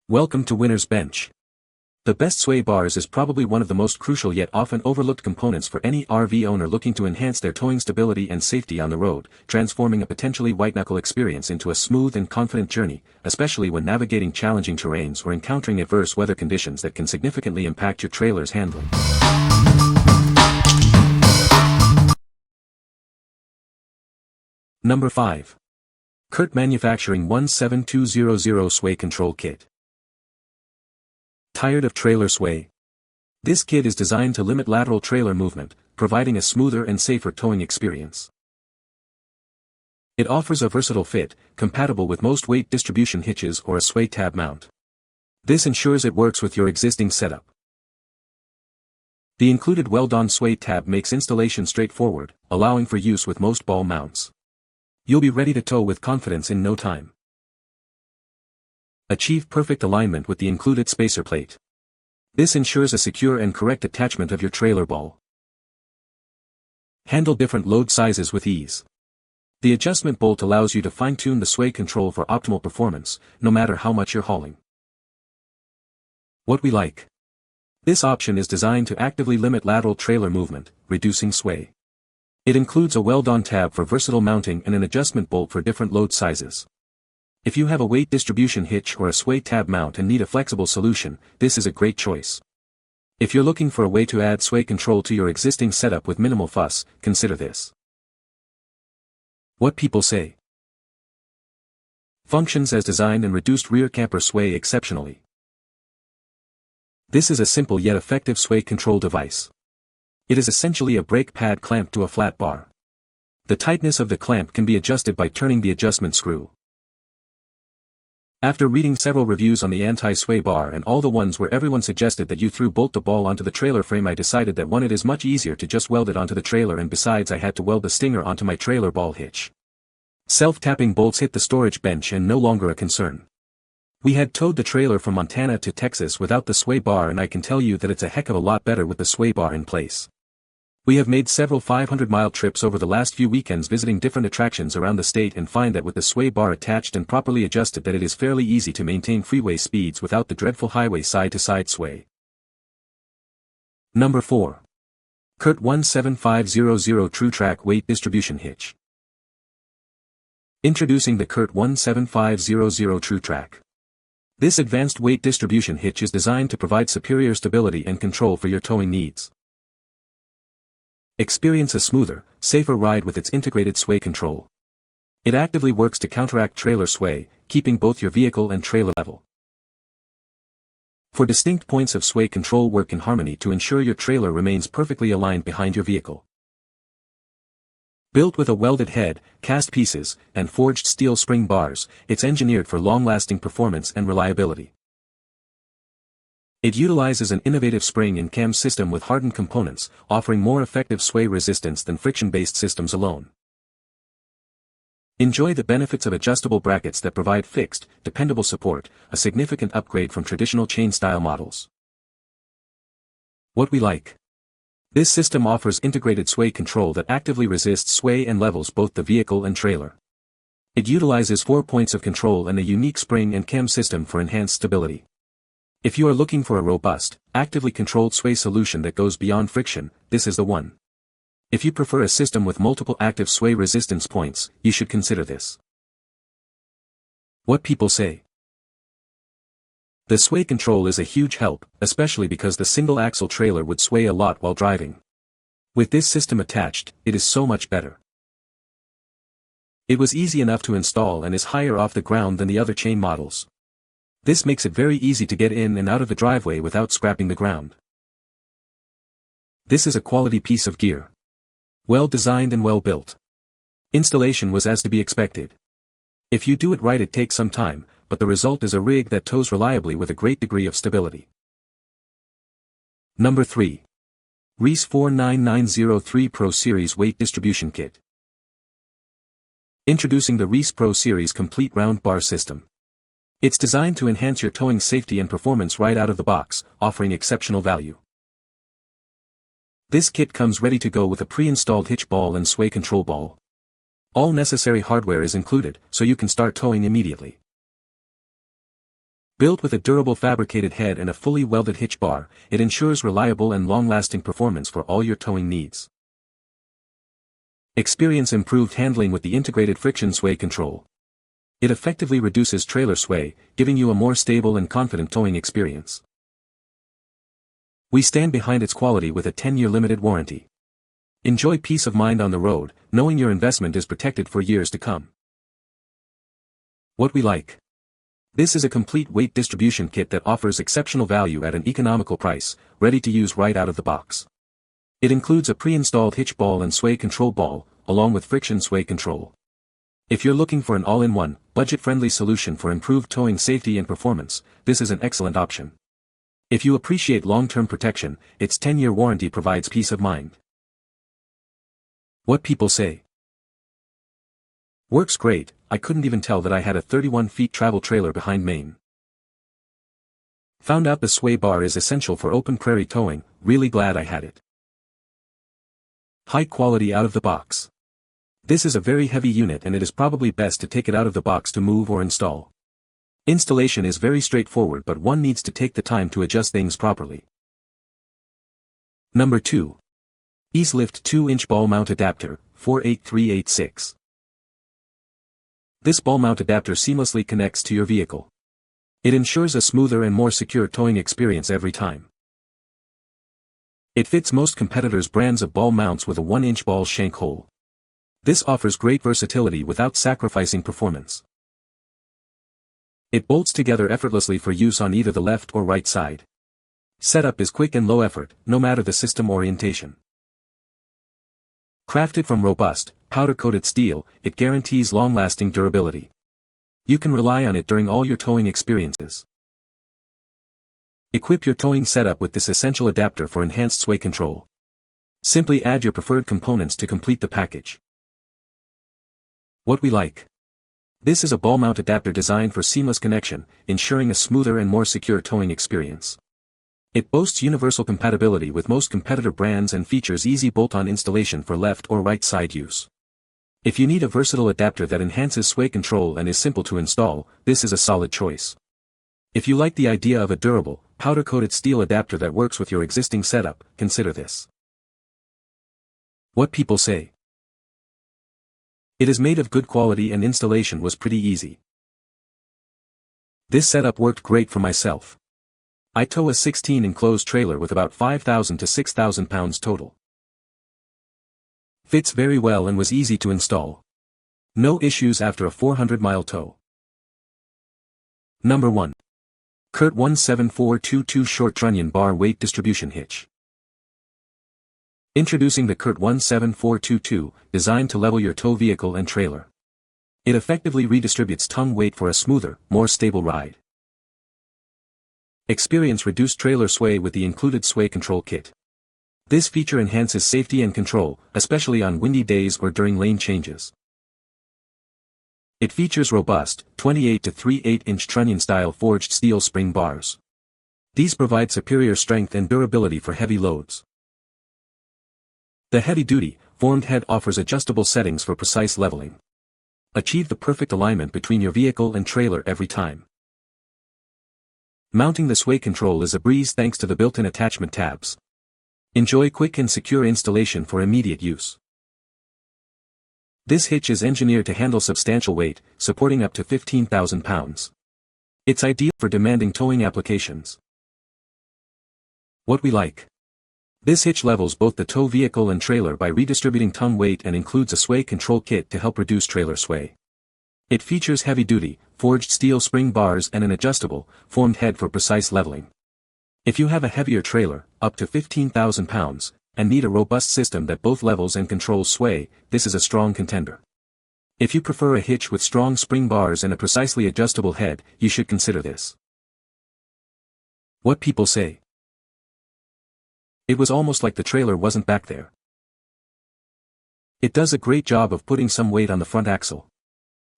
Welcome to Winner's Bench. The best sway bars is probably one of the most crucial yet often overlooked components for any RV owner looking to enhance their towing stability and safety on the road, transforming a potentially white-knuckle experience into a smooth and confident journey, especially when navigating challenging terrains or encountering adverse weather conditions that can significantly impact your trailer's handling. Number 5. CURT Manufacturing 17200 Sway Control Kit. Tired of trailer sway? This kit is designed to limit lateral trailer movement, providing a smoother and safer towing experience. It offers a versatile fit, compatible with most weight distribution hitches or a sway tab mount. This ensures it works with your existing setup. The included weld-on sway tab makes installation straightforward, allowing for use with most ball mounts. You'll be ready to tow with confidence in no time. Achieve perfect alignment with the included spacer plate. This ensures a secure and correct attachment of your trailer ball. Handle different load sizes with ease. The adjustment bolt allows you to fine-tune the sway control for optimal performance, no matter how much you're hauling. What we like. This option is designed to actively limit lateral trailer movement, reducing sway. It includes a weld-on tab for versatile mounting and an adjustment bolt for different load sizes. If you have a weight distribution hitch or a sway tab mount and need a flexible solution, this is a great choice. If you're looking for a way to add sway control to your existing setup with minimal fuss, consider this. What people say. Functions as designed and reduced rear camper sway exceptionally. This is a simple yet effective sway control device. It is essentially a brake pad clamped to a flat bar. The tightness of the clamp can be adjusted by turning the adjustment screw. After reading several reviews on the anti-sway bar and all the ones where everyone suggested that you bolt the ball onto the trailer frame, I decided that it is much easier to just weld it onto the trailer, and besides I had to weld the stinger onto my trailer ball hitch. Self-tapping bolts hit the storage bench and no longer a concern. We had towed the trailer from Montana to Texas without the sway bar, and I can tell you that it's a heck of a lot better with the sway bar in place. We have made several 500-mile trips over the last few weekends visiting different attractions around the state and find that with the sway bar attached and properly adjusted that it is fairly easy to maintain freeway speeds without the dreadful highway side-to-side sway. Number 4. CURT 17500 TruTrack Weight Distribution Hitch. Introducing the CURT 17500 TruTrack. This advanced weight distribution hitch is designed to provide superior stability and control for your towing needs. Experience a smoother, safer ride with its integrated sway control. It actively works to counteract trailer sway, keeping both your vehicle and trailer level. For distinct points of sway control work in harmony to ensure your trailer remains perfectly aligned behind your vehicle. Built with a welded head, cast pieces, and forged steel spring bars, it's engineered for long-lasting performance and reliability. It utilizes an innovative spring and cam system with hardened components, offering more effective sway resistance than friction-based systems alone. Enjoy the benefits of adjustable brackets that provide fixed, dependable support, a significant upgrade from traditional chain-style models. What we like. This system offers integrated sway control that actively resists sway and levels both the vehicle and trailer. It utilizes 4 points of control and a unique spring and cam system for enhanced stability. If you are looking for a robust, actively controlled sway solution that goes beyond friction, this is the one. If you prefer a system with multiple active sway resistance points, you should consider this. What people say. The sway control is a huge help, especially because the single-axle trailer would sway a lot while driving. With this system attached, it is so much better. It was easy enough to install and is higher off the ground than the other chain models. This makes it very easy to get in and out of the driveway without scrapping the ground. This is a quality piece of gear. Well designed and well built. Installation was as to be expected. If you do it right, it takes some time, but the result is a rig that tows reliably with a great degree of stability. Number 3. Reese 49903 Pro Series Weight Distribution Kit. Introducing the Reese Pro Series Complete Round Bar System. It's designed to enhance your towing safety and performance right out of the box, offering exceptional value. This kit comes ready to go with a pre-installed hitch ball and sway control ball. All necessary hardware is included, so you can start towing immediately. Built with a durable fabricated head and a fully welded hitch bar, it ensures reliable and long-lasting performance for all your towing needs. Experience improved handling with the integrated friction sway control. It effectively reduces trailer sway, giving you a more stable and confident towing experience. We stand behind its quality with a 10-year limited warranty. Enjoy peace of mind on the road, knowing your investment is protected for years to come. What we like. This is a complete weight distribution kit that offers exceptional value at an economical price, ready to use right out of the box. It includes a pre-installed hitch ball and sway control ball, along with friction sway control. If you're looking for an all-in-one, budget-friendly solution for improved towing safety and performance, this is an excellent option. If you appreciate long-term protection, its 10-year warranty provides peace of mind. What people say. Works great. I couldn't even tell that I had a 31 feet travel trailer behind main. Found out the sway bar is essential for open prairie towing, really glad I had it. High quality out of the box. This is a very heavy unit and it is probably best to take it out of the box to move or install. Installation is very straightforward but one needs to take the time to adjust things properly. Number 2. Eaz-Lift 2-inch ball mount adapter, 48386. This ball mount adapter seamlessly connects to your vehicle. It ensures a smoother and more secure towing experience every time. It fits most competitors' brands of ball mounts with a 1-inch ball shank hole. This offers great versatility without sacrificing performance. It bolts together effortlessly for use on either the left or right side. Setup is quick and low effort, no matter the system orientation. Crafted from robust, powder-coated steel, it guarantees long-lasting durability. You can rely on it during all your towing experiences. Equip your towing setup with this essential adapter for enhanced sway control. Simply add your preferred components to complete the package. What we like. This is a ball mount adapter designed for seamless connection, ensuring a smoother and more secure towing experience. It boasts universal compatibility with most competitor brands and features easy bolt-on installation for left or right side use. If you need a versatile adapter that enhances sway control and is simple to install, this is a solid choice. If you like the idea of a durable, powder-coated steel adapter that works with your existing setup, consider this. What people say. It is made of good quality and installation was pretty easy. This setup worked great for myself. I tow a 16 enclosed trailer with about 5,000 to 6,000 pounds total. Fits very well and was easy to install. No issues after a 400-mile tow. Number 1. CURT 17422 Short Trunnion Bar Weight Distribution Hitch. Introducing the CURT 17422, designed to level your tow vehicle and trailer. It effectively redistributes tongue weight for a smoother, more stable ride. Experience reduced trailer sway with the included sway control kit. This feature enhances safety and control, especially on windy days or during lane changes. It features robust, 28 to 38-inch Trunnion-style forged steel spring bars. These provide superior strength and durability for heavy loads. The heavy-duty, formed head offers adjustable settings for precise leveling. Achieve the perfect alignment between your vehicle and trailer every time. Mounting the sway control is a breeze thanks to the built-in attachment tabs. Enjoy quick and secure installation for immediate use. This hitch is engineered to handle substantial weight, supporting up to 15,000 pounds. It's ideal for demanding towing applications. What we like. This hitch levels both the tow vehicle and trailer by redistributing tongue weight and includes a sway control kit to help reduce trailer sway. It features heavy-duty, forged steel spring bars and an adjustable, formed head for precise leveling. If you have a heavier trailer, up to 15,000 pounds, and need a robust system that both levels and controls sway, this is a strong contender. If you prefer a hitch with strong spring bars and a precisely adjustable head, you should consider this. What people say. It was almost like the trailer wasn't back there. It does a great job of putting some weight on the front axle.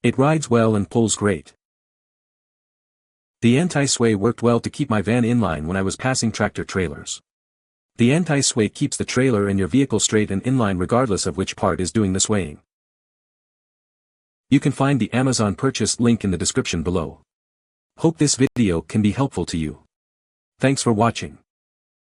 It rides well and pulls great. The anti-sway worked well to keep my van in line when I was passing tractor trailers. The anti-sway keeps the trailer and your vehicle straight and in line regardless of which part is doing the swaying. You can find the Amazon purchase link in the description below. Hope this video can be helpful to you. Thanks for watching.